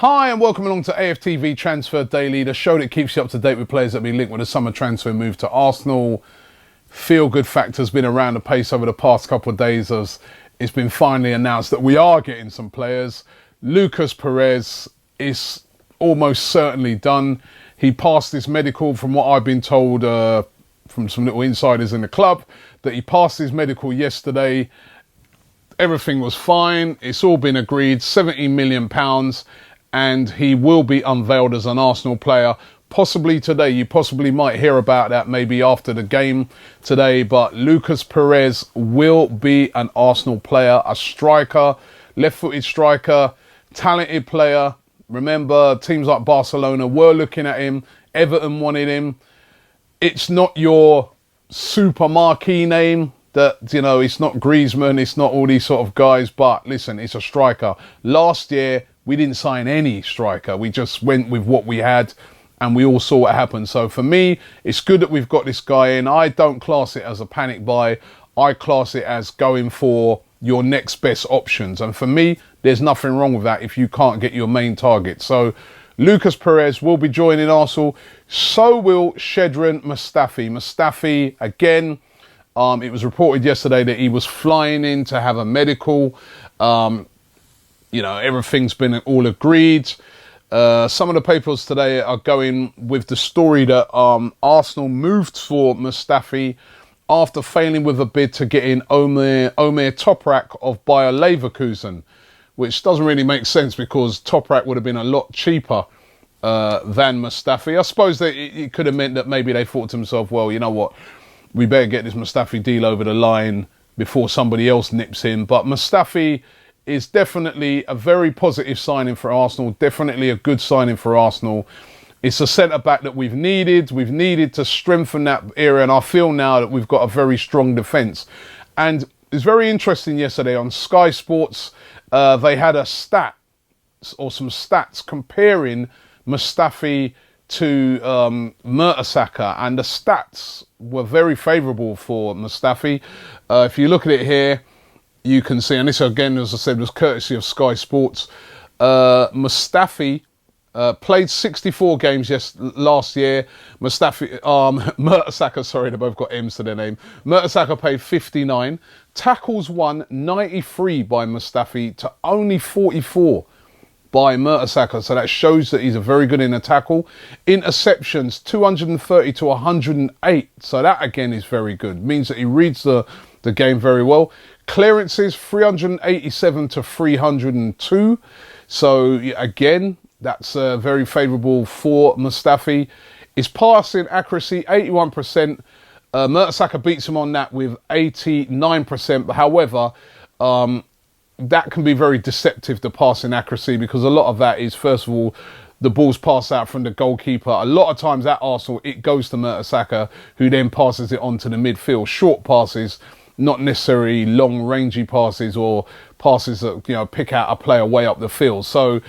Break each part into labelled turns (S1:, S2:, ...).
S1: Hi and welcome along to AFTV Transfer Daily, the show that keeps you up to date with players that have been linked with a summer transfer move to Arsenal. Feel-good factor's been around the pace over the past couple of days as it's been finally announced that we are getting some players. Lucas Perez is almost certainly done. He passed his medical, from what I've been told from some little insiders in the club, that he passed his medical yesterday. Everything was fine. It's all been agreed, £70 million. And he will be unveiled as an Arsenal player, possibly today. You possibly might hear about that maybe after the game today. But Lucas Perez will be an Arsenal player, a striker, left-footed striker, talented player. Remember, teams like Barcelona were looking at him. Everton wanted him. It's not your super marquee name. That, you know, it's not Griezmann, it's not all these sort of guys. But listen, it's a striker. Last year, we didn't sign any striker. We just went with what we had and we all saw what happened. So for me, it's good that we've got this guy in. I don't class it as a panic buy. I class it as going for your next best options. And for me, there's nothing wrong with that if you can't get your main target. So Lucas Perez will be joining Arsenal. So will Perez Mustafi. Mustafi, again, it was reported yesterday that he was flying in to have a medical. You know, everything's been all agreed. Some of the papers today are going with the story that Arsenal moved for Mustafi after failing with a bid to get in Ömer Toprak of Bayer Leverkusen, which doesn't really make sense because Toprak would have been a lot cheaper than Mustafi. I suppose that it could have meant that maybe they thought to themselves, well, you know what, we better get this Mustafi deal over the line before somebody else nips in. But Mustafi is definitely a very positive signing for Arsenal, definitely a good signing for Arsenal. It's a centre-back that we've needed. We've needed to strengthen that area, and I feel now that we've got a very strong defence. And it's very interesting yesterday on Sky Sports, they had a stat, or some stats, comparing Mustafi to Mertesacker, and the stats were very favourable for Mustafi. If you look at it here, you can see, and this again, as I said, was courtesy of Sky Sports. Mustafi played 64 games last year. Mertesacker, sorry, they both got M's to their name. Mertesacker played 59. Tackles won 93 by Mustafi to only 44 by Mertesacker. So that shows that he's a very good in a tackle. Interceptions, 230 to 108. So that again is very good. Means that he reads the game very well. Clearances, 387 to 302. So again, that's very favourable for Mustafi. His passing accuracy, 81%. Mertesacker beats him on that with 89%. However, that can be very deceptive, the passing accuracy, because a lot of that is, first of all, the ball's passed out from the goalkeeper. A lot of times at Arsenal, it goes to Mertesacker, who then passes it on to the midfield. Short passes, not necessarily long rangy passes or passes that, you know, pick out a player way up the field. So,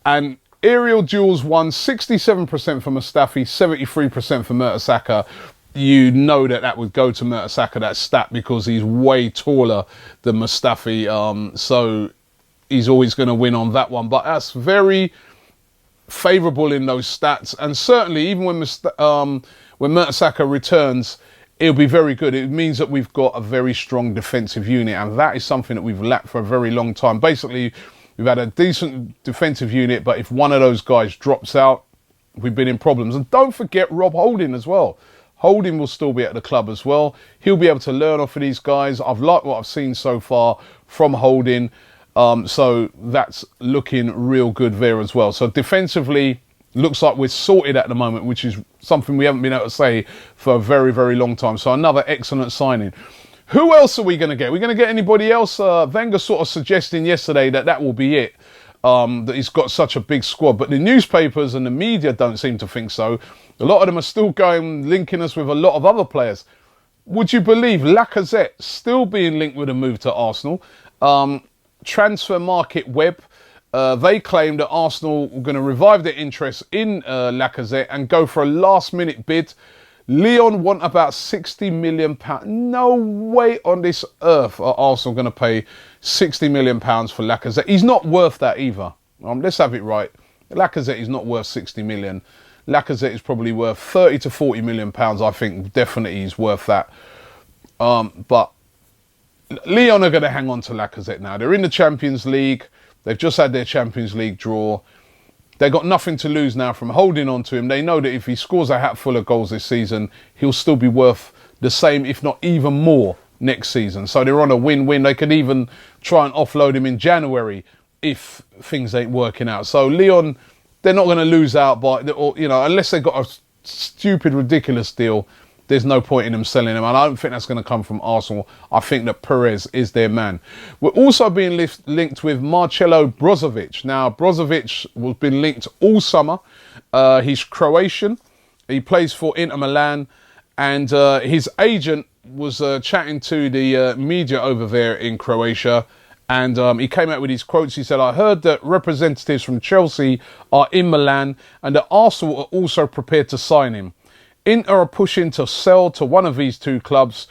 S1: and aerial duels won 67% for Mustafi, 73% for Mertesacker. You know that would go to Mertesacker, that stat, because he's way taller than Mustafi. So he's always going to win on that one. But that's very favourable in those stats. And certainly, even when Mertesacker returns, it'll be very good. It means that we've got a very strong defensive unit, and that is something that we've lacked for a very long time. Basically, we've had a decent defensive unit, but if one of those guys drops out, we've been in problems. And don't forget Rob Holding as well. Holding will still be at the club as well. He'll be able to learn off of these guys. I've liked what I've seen so far from Holding. So that's looking real good there as well. So defensively, looks like we're sorted at the moment, which is something we haven't been able to say for a very, very long time. So another excellent signing. Who else are we going to get? Are we going to get anybody else? Wenger sort of suggesting yesterday that will be it. That he's got such a big squad. But the newspapers and the media don't seem to think so. A lot of them are still linking us with a lot of other players. Would you believe Lacazette still being linked with a move to Arsenal? Transfer Market Web, they claim that Arsenal are going to revive their interest in Lacazette and go for a last-minute bid. Lyon want about £60 million. No way on this earth are Arsenal going to pay £60 million for Lacazette. He's not worth that either. Let's have it right. Lacazette is not worth 60 million. Lacazette is probably worth 30 to 40 million pounds. I think definitely he's worth that. But Lyon are going to hang on to Lacazette now. They're in the Champions League. They've just had their Champions League draw. They've got nothing to lose now from holding on to him. They know that if he scores a hatful of goals this season, he'll still be worth the same, if not even more, next season. So they're on a win-win. They could even try and offload him in January if things ain't working out. So Lyon, they're not going to lose out by, you know, unless they've got a stupid, ridiculous deal. There's no point in them selling him. And I don't think that's going to come from Arsenal. I think that Perez is their man. We're also being linked with Marcelo Brozovic. Now, Brozovic has been linked all summer. He's Croatian. He plays for Inter Milan. And his agent was chatting to the media over there in Croatia. And he came out with these quotes. He said, I heard that representatives from Chelsea are in Milan and that Arsenal are also prepared to sign him. Inter are pushing to sell to one of these two clubs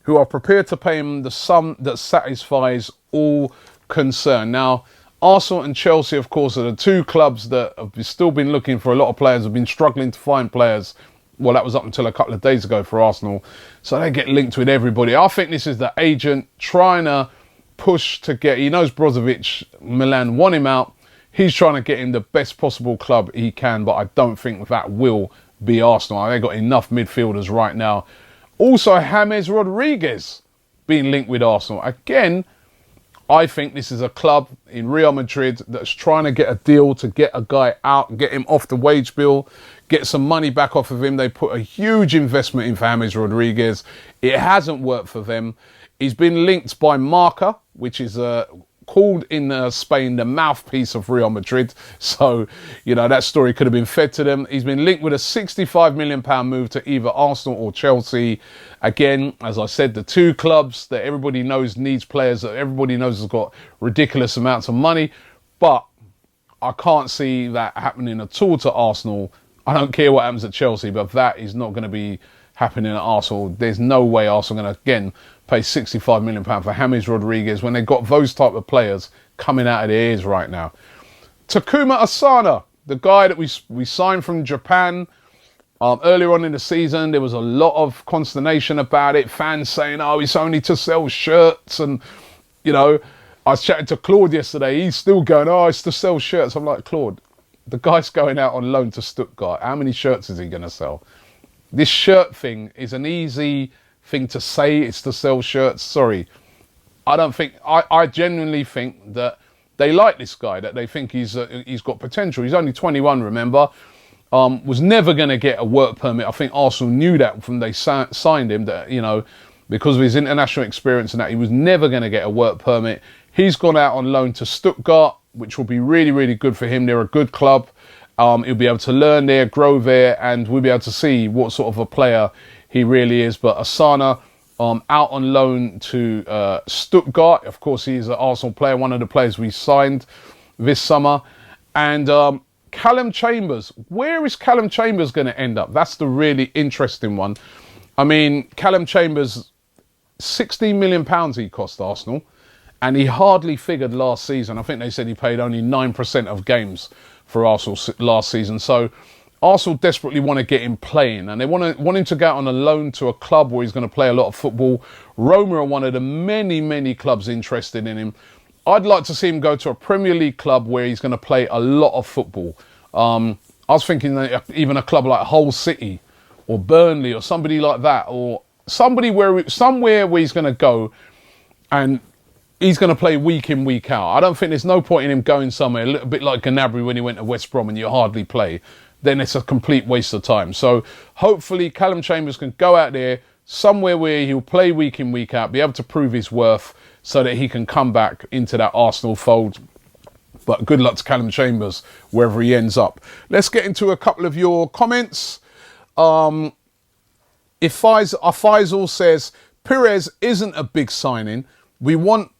S1: who are prepared to pay him the sum that satisfies all concerned. Now, Arsenal and Chelsea, of course, are the two clubs that have still been looking for a lot of players, have been struggling to find players. Well, that was up until a couple of days ago for Arsenal. So they get linked with everybody. I think this is the agent trying to push to get, he knows Brozovic, Milan want him out. He's trying to get him the best possible club he can, but I don't think that will be Arsenal. They've got enough midfielders right now. Also, James Rodriguez being linked with Arsenal. Again, I think this is a club in Real Madrid that's trying to get a deal to get a guy out, get him off the wage bill, get some money back off of him. They put a huge investment in for James Rodriguez. It hasn't worked for them. He's been linked by Marca, which is called in Spain the mouthpiece of Real Madrid. So, you know, that story could have been fed to them. He's been linked with a £65 million move to either Arsenal or Chelsea. Again, as I said, the two clubs that everybody knows needs players, that everybody knows has got ridiculous amounts of money. But I can't see that happening at all to Arsenal. I don't care what happens at Chelsea, but that is not going to be happening at Arsenal. There's no way Arsenal are going to, again, pay £65 million for James Rodriguez when they've got those type of players coming out of their ears right now. Takuma Asano, the guy that we signed from Japan earlier on in the season, there was a lot of consternation about it. Fans saying, oh, it's only to sell shirts. And, you know, I was chatting to Claude yesterday. He's still going, oh, it's to sell shirts. I'm like, Claude, the guy's going out on loan to Stuttgart. How many shirts is he going to sell? This shirt thing is an easy thing to say, it's to sell shirts. Sorry, I don't think, I genuinely think that they like this guy, that they think he's got potential. He's only 21, remember, was never going to get a work permit. I think Arsenal knew that from they signed him, that, you know, because of his international experience and that, he was never going to get a work permit. He's gone out on loan to Stuttgart, which will be really, really good for him. They're a good club. He'll be able to learn there, grow there, and we'll be able to see what sort of a player he really is. But Asana, out on loan to Stuttgart. Of course, he's an Arsenal player, one of the players we signed this summer. And Callum Chambers. Where is Callum Chambers going to end up? That's the really interesting one. I mean, Callum Chambers, £16 million he cost Arsenal. And he hardly figured last season. I think they said he played only 9% of games for Arsenal last season. So Arsenal desperately want to get him playing, and they want him to go out on a loan to a club where he's going to play a lot of football. Roma are one of the many, many clubs interested in him. I'd like to see him go to a Premier League club where he's going to play a lot of football. I was thinking that even a club like Hull City or Burnley or somebody like that, or somewhere where he's going to go and he's going to play week in, week out. I don't think there's no point in him going somewhere, a little bit like Gnabry when he went to West Brom and you hardly play. Then it's a complete waste of time. So hopefully Callum Chambers can go out there somewhere where he'll play week in, week out, be able to prove his worth so that he can come back into that Arsenal fold. But good luck to Callum Chambers wherever he ends up. Let's get into a couple of your comments. If Faisal says, Perez isn't a big signing. We want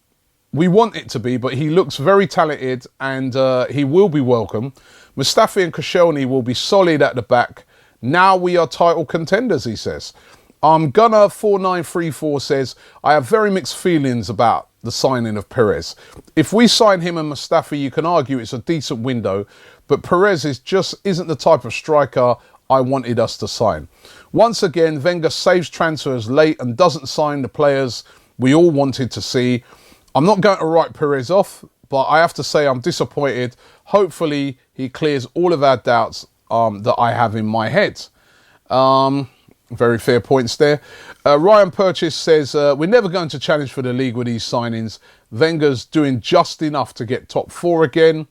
S1: it to be, but he looks very talented and he will be welcome. Mustafi and Koscielny will be solid at the back. Now we are title contenders, he says. Gunner 4934 says, I have very mixed feelings about the signing of Perez. If we sign him and Mustafi, you can argue it's a decent window, but Perez isn't the type of striker I wanted us to sign. Once again, Wenger saves transfers late and doesn't sign the players we all wanted to see. I'm not going to write Perez off, but I have to say I'm disappointed. Hopefully he clears all of our doubts that I have in my head. Very fair points there. Ryan Purchase says, we're never going to challenge for the league with these signings. Wenger's doing just enough to get top 4 again.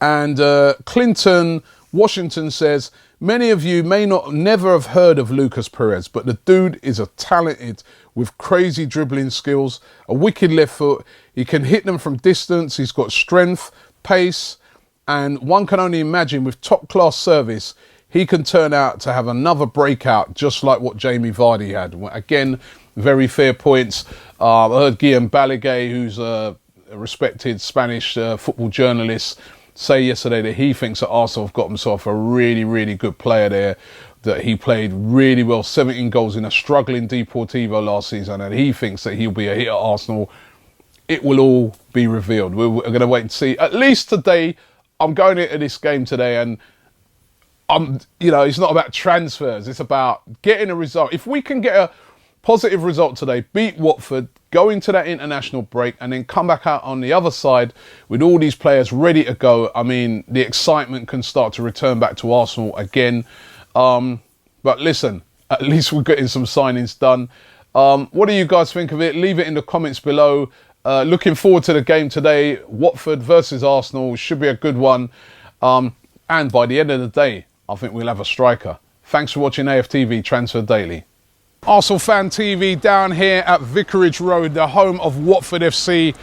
S1: And Clinton Washington says, many of you may never have heard of Lucas Perez, but the dude is a talented with crazy dribbling skills, a wicked left foot. He can hit them from distance. He's got strength, pace, and one can only imagine with top class service, he can turn out to have another breakout, just like what Jamie Vardy had. Again, very fair points. I heard Guillaume Balaguer, who's a respected Spanish football journalist, say yesterday that he thinks that Arsenal have got himself a really, really good player there, that he played really well, 17 goals in a struggling Deportivo last season, and he thinks that he'll be a hit at Arsenal. It will all be revealed. We're going to wait and see. At least today, I'm going into this game today, and it's not about transfers. It's about getting a result. If we can get a positive result today, beat Watford, go into that international break, and then come back out on the other side with all these players ready to go, I mean, the excitement can start to return back to Arsenal again. But listen, at least we're getting some signings done. What do you guys think of it? Leave it in the comments below. Looking forward to the game today. Watford versus Arsenal should be a good one. And by the end of the day, I think we'll have a striker. Thanks for watching AFTV Transfer Daily. ArsenalFanTV down here at Vicarage Road, the home of Watford FC.